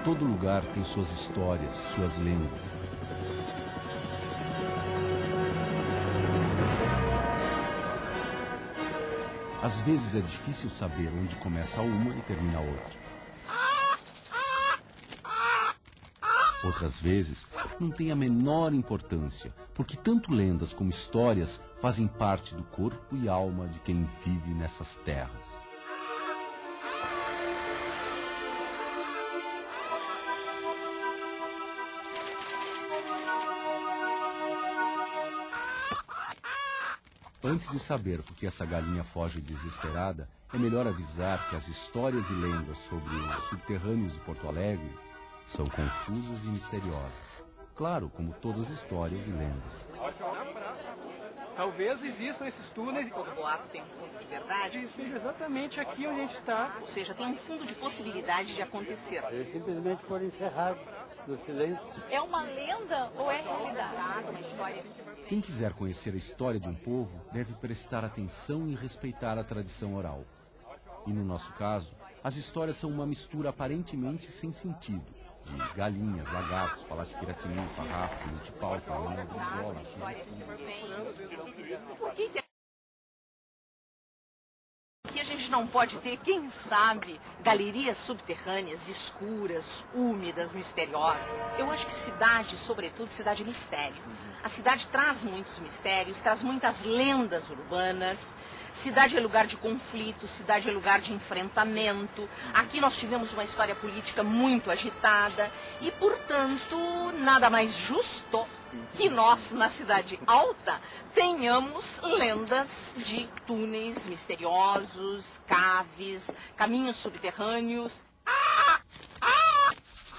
Todo lugar tem suas histórias, suas lendas. Às vezes é difícil saber onde começa uma e termina a outra. Outras vezes não tem a menor importância, porque tanto lendas como histórias fazem parte do corpo e alma de quem vive nessas terras. Antes de saber por que essa galinha foge desesperada, é melhor avisar que as histórias e lendas sobre os subterrâneos de Porto Alegre são confusas e misteriosas. Claro, como todas as histórias e lendas. Talvez existam esses túneis. Todo boato tem um fundo de verdade. E seja exatamente aqui onde a gente está. Ou seja, tem um fundo de possibilidade de acontecer. Eles simplesmente foram encerrados no silêncio. É uma lenda ou é realidade? Uma história. Quem quiser conhecer a história de um povo deve prestar atenção e respeitar a tradição oral. E no nosso caso, as histórias são uma mistura aparentemente sem sentido, de galinhas, lagartos, palácio Piratini, farrapo, multipau, palma, brizola, Por que aqui a gente não pode ter, quem sabe, galerias subterrâneas, escuras, úmidas, misteriosas? Eu acho que cidade, sobretudo, cidade é mistério. A cidade traz muitos mistérios, traz muitas lendas urbanas. Cidade é lugar de conflito, cidade é lugar de enfrentamento. Aqui nós tivemos uma história política muito agitada e, portanto, nada mais justo que nós, na Cidade Alta, tenhamos lendas de túneis misteriosos, caves, caminhos subterrâneos.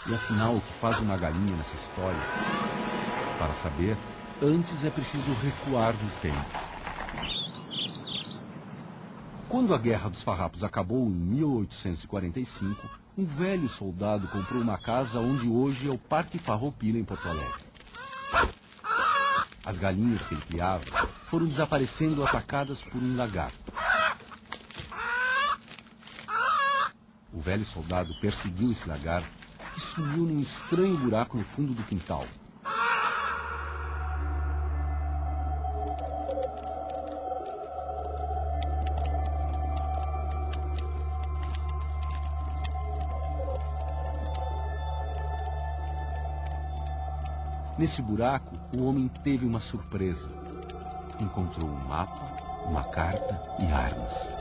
E afinal, o que faz uma galinha nessa história? Para saber, antes é preciso recuar no tempo. Quando a Guerra dos Farrapos acabou em 1845, um velho soldado comprou uma casa onde hoje é o Parque Farroupilha, em Porto Alegre. As galinhas que ele criava foram desaparecendo atacadas por um lagarto. O velho soldado perseguiu esse lagarto e sumiu num estranho buraco no fundo do quintal. Nesse buraco, o homem teve uma surpresa. Encontrou um mapa, uma carta e armas.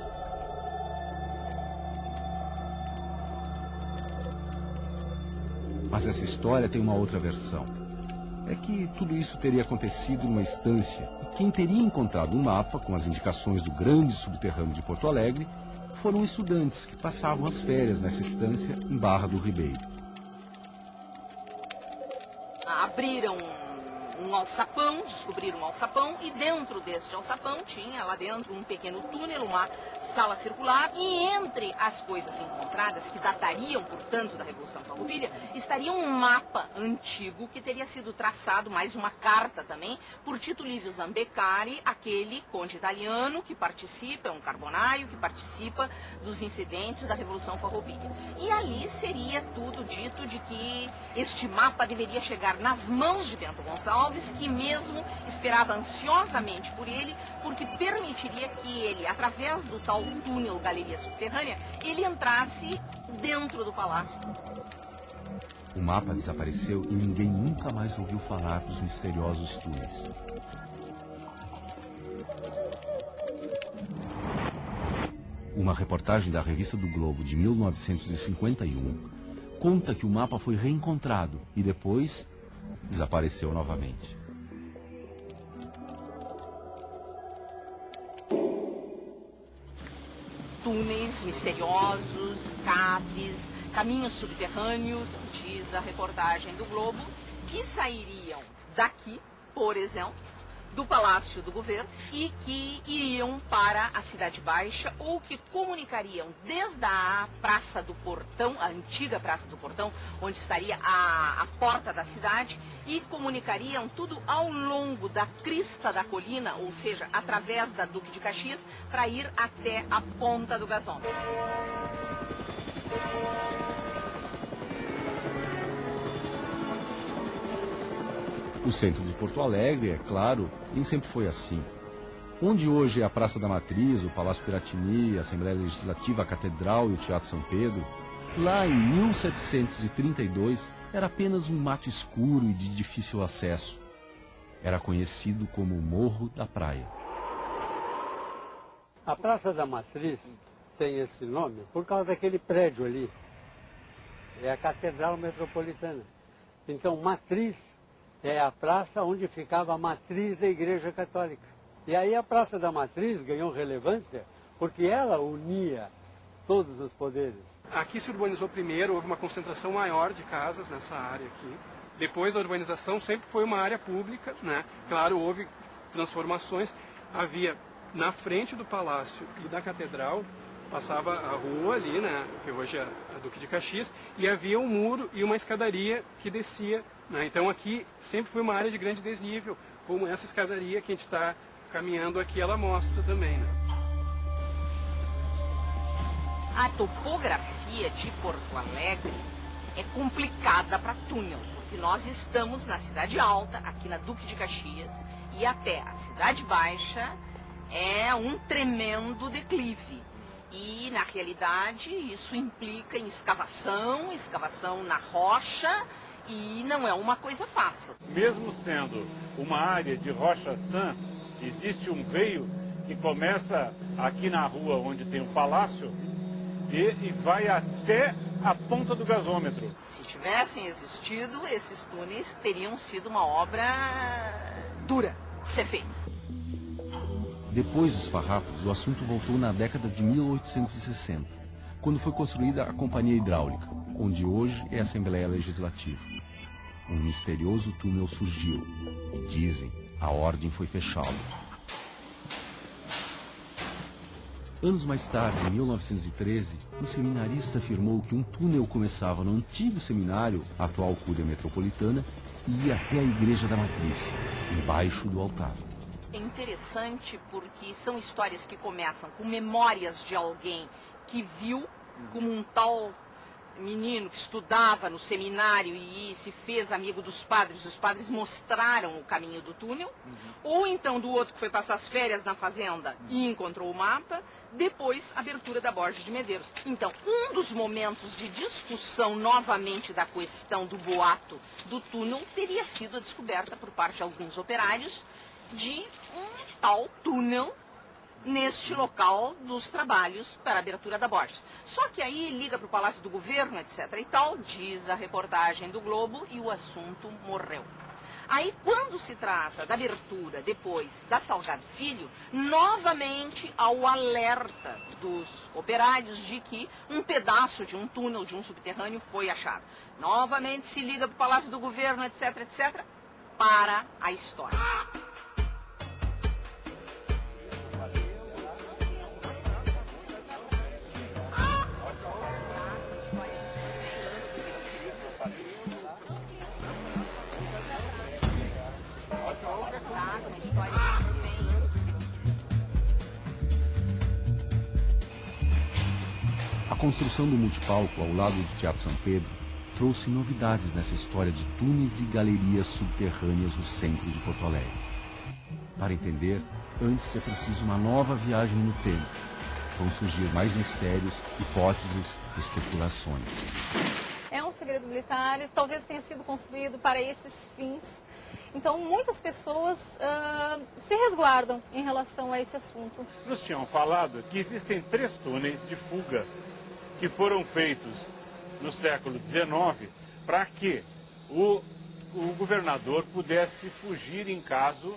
Mas essa história tem uma outra versão. É que tudo isso teria acontecido numa estância e quem teria encontrado um mapa com as indicações do grande subterrâneo de Porto Alegre foram estudantes que passavam as férias nessa estância em Barra do Ribeiro. Abriram um alçapão, descobriram um alçapão e dentro deste alçapão tinha lá dentro um pequeno túnel, uma sala circular e entre as coisas encontradas, que datariam, portanto, da Revolução Farroupilha, estaria um mapa antigo que teria sido traçado, mais uma carta também, por Tito Livio Zambeccari, aquele conde italiano que participa, é um carbonário, que participa dos incidentes da Revolução Farroupilha. E ali seria tudo dito de que este mapa deveria chegar nas mãos de Bento Gonçalves, que mesmo esperava ansiosamente por ele, porque permitiria que ele, através do tal túnel Galeria Subterrânea, ele entrasse dentro do palácio. O mapa desapareceu e ninguém nunca mais ouviu falar dos misteriosos túneis. Uma reportagem da Revista do Globo de 1951 conta que o mapa foi reencontrado e depois desapareceu novamente. Túneis misteriosos, caves, caminhos subterrâneos, diz a reportagem do Globo, que sairiam daqui, por exemplo, do Palácio do Governo e que iriam para a Cidade Baixa ou que comunicariam desde a Praça do Portão, a antiga Praça do Portão, onde estaria a porta da cidade, e comunicariam tudo ao longo da crista da colina, ou seja, através da Duque de Caxias, para ir até a Ponta do Gasômetro. O centro de Porto Alegre, é claro, nem sempre foi assim. Onde hoje é a Praça da Matriz, o Palácio Piratini, a Assembleia Legislativa, a Catedral e o Teatro São Pedro, lá em 1732 era apenas um mato escuro e de difícil acesso. Era conhecido como Morro da Praia. A Praça da Matriz tem esse nome por causa daquele prédio ali. É a Catedral Metropolitana. Então, Matriz é a praça onde ficava a matriz da Igreja Católica. E aí a Praça da Matriz ganhou relevância porque ela unia todos os poderes. Aqui se urbanizou primeiro, houve uma concentração maior de casas nessa área aqui. Depois da urbanização sempre foi uma área pública, né? Claro, houve transformações. Havia na frente do palácio e da catedral, passava a rua ali, né? Que hoje é a Duque de Caxias, e havia um muro e uma escadaria que descia, né? Então aqui sempre foi uma área de grande desnível, como essa escadaria que a gente está caminhando aqui, ela mostra também, né? A topografia de Porto Alegre é complicada para túnel, porque nós estamos na Cidade Alta, aqui na Duque de Caxias, e até a Cidade Baixa é um tremendo declive. E, na realidade, isso implica em escavação na rocha, e não é uma coisa fácil. Mesmo sendo uma área de rocha sã, existe um veio que começa aqui na rua onde tem o palácio e vai até a ponta do gasômetro. Se tivessem existido, esses túneis teriam sido uma obra dura de ser feita. Depois dos farrapos, o assunto voltou na década de 1860, quando foi construída a Companhia Hidráulica, onde hoje é a Assembleia Legislativa. Um misterioso túnel surgiu e, dizem, a ordem foi fechá-lo. Anos mais tarde, em 1913, um seminarista afirmou que um túnel começava no antigo seminário, a atual Cúria Metropolitana, e ia até a Igreja da Matriz, embaixo do altar. É interessante porque são histórias que começam com memórias de alguém que viu, como um tal menino que estudava no seminário e se fez amigo dos padres, os padres mostraram o caminho do túnel, ou então do outro que foi passar as férias na fazenda e encontrou o mapa, depois a abertura da Borges de Medeiros. Então, um dos momentos de discussão novamente da questão do boato do túnel teria sido a descoberta por parte de alguns operários de um tal túnel neste local dos trabalhos para a abertura da Borges. Só que aí liga para o Palácio do Governo, etc. e tal, diz a reportagem do Globo, e o assunto morreu. Aí, quando se trata da abertura depois da Salgado Filho, novamente há o alerta dos operários de que um pedaço de um túnel, de um subterrâneo, foi achado. Novamente se liga para o Palácio do Governo, etc., etc., para a história. A construção do multipalco ao lado do Teatro São Pedro trouxe novidades nessa história de túneis e galerias subterrâneas no centro de Porto Alegre. Para entender, antes é preciso uma nova viagem no tempo. Vão surgir mais mistérios, hipóteses e especulações. É um segredo militar, talvez tenha sido construído para esses fins. Então, muitas pessoas se resguardam em relação a esse assunto. Nos tinham falado que existem 3 túneis de fuga que foram feitos no século XIX para que o governador pudesse fugir em caso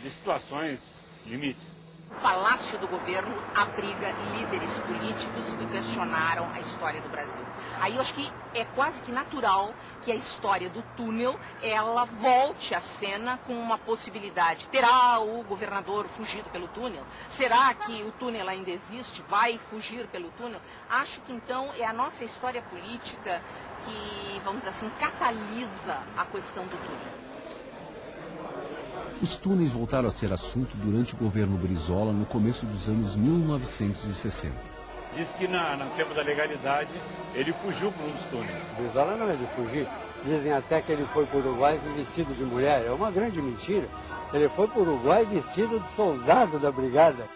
de situações limites. O Palácio do Governo abriga líderes políticos que questionaram a história do Brasil. Aí eu acho que é quase que natural que a história do túnel, ela volte à cena com uma possibilidade. Terá o governador fugido pelo túnel? Será que o túnel ainda existe? Vai fugir pelo túnel? Acho que então é a nossa história política que, vamos dizer assim, catalisa a questão do túnel. Os túneis voltaram a ser assunto durante o governo Brizola no começo dos anos 1960. Diz que no tempo da legalidade ele fugiu por um dos túneis. Brizola não é de fugir, Dizem até que ele foi para o Uruguai vestido de mulher. É uma grande mentira. Ele foi para o Uruguai vestido de soldado da brigada.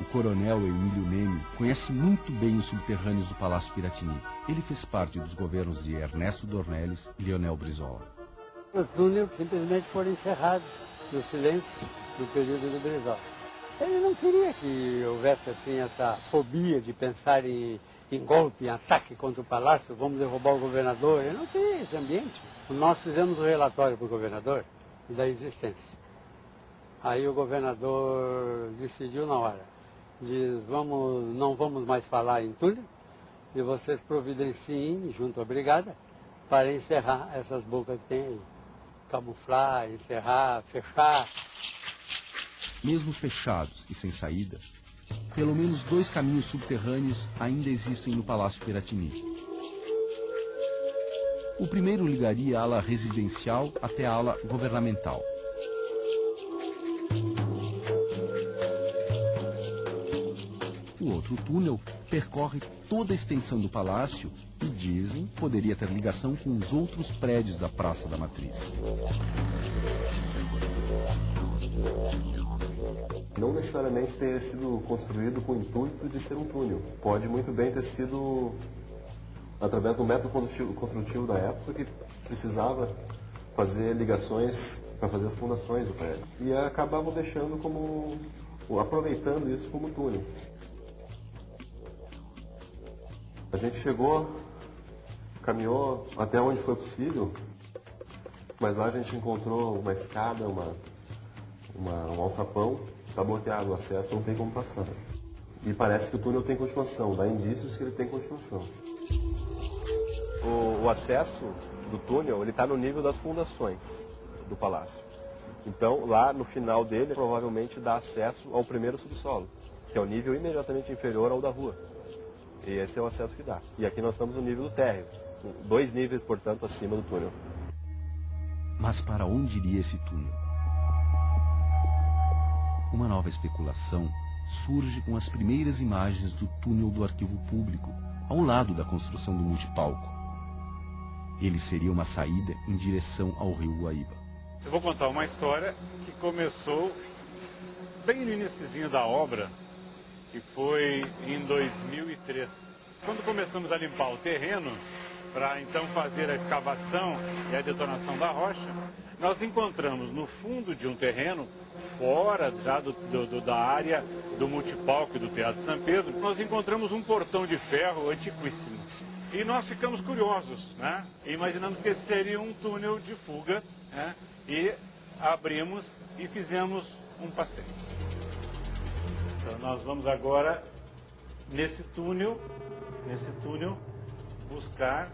O coronel Emílio Neme conhece muito bem os subterrâneos do Palácio Piratini. Ele fez parte dos governos de Ernesto Dornelles e Leonel Brizola. Os túneis simplesmente foram encerrados no silêncio do período do Brizola. Ele não queria que houvesse assim essa fobia de pensar em golpe, em ataque contra o palácio, vamos derrubar o governador. Ele não queria esse ambiente. Nós fizemos um relatório para o governador da existência. Aí o governador decidiu na hora. Diz, não vamos mais falar em túnel e vocês providenciem junto à brigada para encerrar essas bocas que tem aí. Camuflar, encerrar, fechar. Mesmo fechados e sem saída, pelo menos 2 caminhos subterrâneos ainda existem no Palácio Piratini. O primeiro ligaria a ala residencial até a ala governamental. O outro túnel percorre toda a extensão do palácio e, dizem, poderia ter ligação com os outros prédios da Praça da Matriz. Não necessariamente ter sido construído com o intuito de ser um túnel. Pode muito bem ter sido através do método construtivo da época que precisava fazer ligações para fazer as fundações do prédio. E acabavam deixando aproveitando isso como túneis. A gente caminhou até onde foi possível, mas lá a gente encontrou uma escada, um alçapão, está bloqueado o acesso, não tem como passar. E parece que o túnel tem continuação, dá indícios que ele tem continuação. O acesso do túnel está no nível das fundações do palácio. Então, lá no final dele, provavelmente dá acesso ao primeiro subsolo, que é o nível imediatamente inferior ao da rua. E esse é o acesso que dá. E aqui nós estamos no nível do térreo, 2 níveis, portanto, acima do túnel. Mas para onde iria esse túnel? Uma nova especulação surge com as primeiras imagens do túnel do Arquivo Público, ao lado da construção do multipalco. Ele seria uma saída em direção ao rio Guaíba. Eu vou contar uma história que começou bem no iniciozinho da obra, que foi em 2003. Quando começamos a limpar o terreno, para então fazer a escavação e a detonação da rocha, nós encontramos no fundo de um terreno, fora já da área do multipalco e do Teatro São Pedro, nós encontramos um portão de ferro antiquíssimo. E nós ficamos curiosos, né? Imaginamos que esse seria um túnel de fuga, né? E abrimos e fizemos um passeio. Então nós vamos agora, nesse túnel, buscar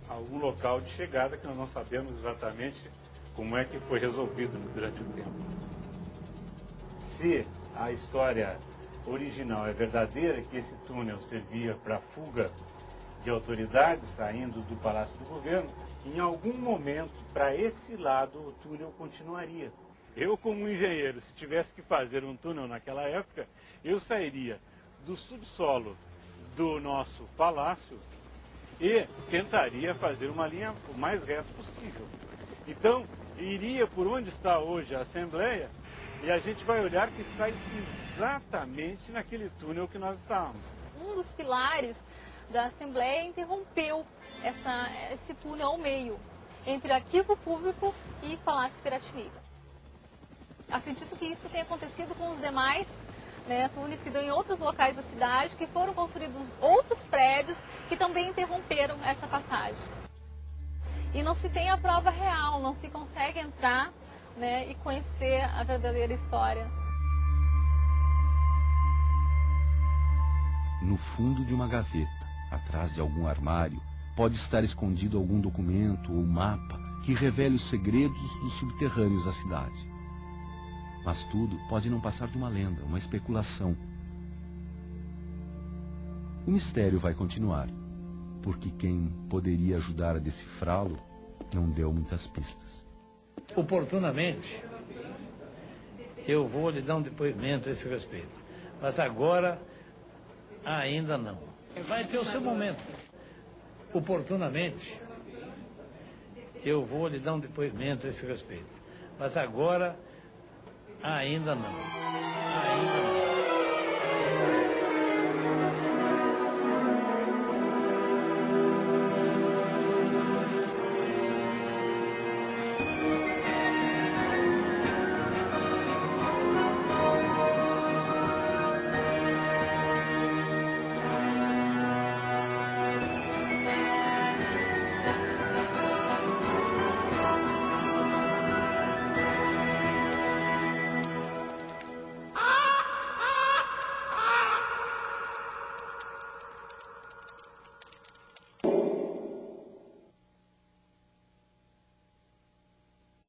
algum local de chegada que nós não sabemos exatamente como é que foi resolvido durante o tempo. Se a história original é verdadeira, que esse túnel servia para fuga de autoridades saindo do Palácio do Governo, em algum momento, para esse lado, o túnel continuaria. Eu, como engenheiro, se tivesse que fazer um túnel naquela época, eu sairia do subsolo do nosso palácio e tentaria fazer uma linha o mais reta possível. Então, iria por onde está hoje a Assembleia e a gente vai olhar que sai exatamente naquele túnel que nós estávamos. Um dos pilares da Assembleia interrompeu esse túnel ao meio, entre Arquivo Público e Palácio Piratini. Acredito que isso tenha acontecido com os demais túneis que dão em outros locais da cidade, que foram construídos outros prédios que também interromperam essa passagem. E não se tem a prova real, não se consegue entrar e conhecer a verdadeira história. No fundo de uma gaveta, atrás de algum armário, pode estar escondido algum documento ou mapa que revele os segredos dos subterrâneos da cidade. Mas tudo pode não passar de uma lenda, uma especulação. O mistério vai continuar, porque quem poderia ajudar a decifrá-lo não deu muitas pistas. Oportunamente, eu vou lhe dar um depoimento a esse respeito, mas agora ainda não. Vai ter o seu momento. Oportunamente, eu vou lhe dar um depoimento a esse respeito. Mas agora, ainda não.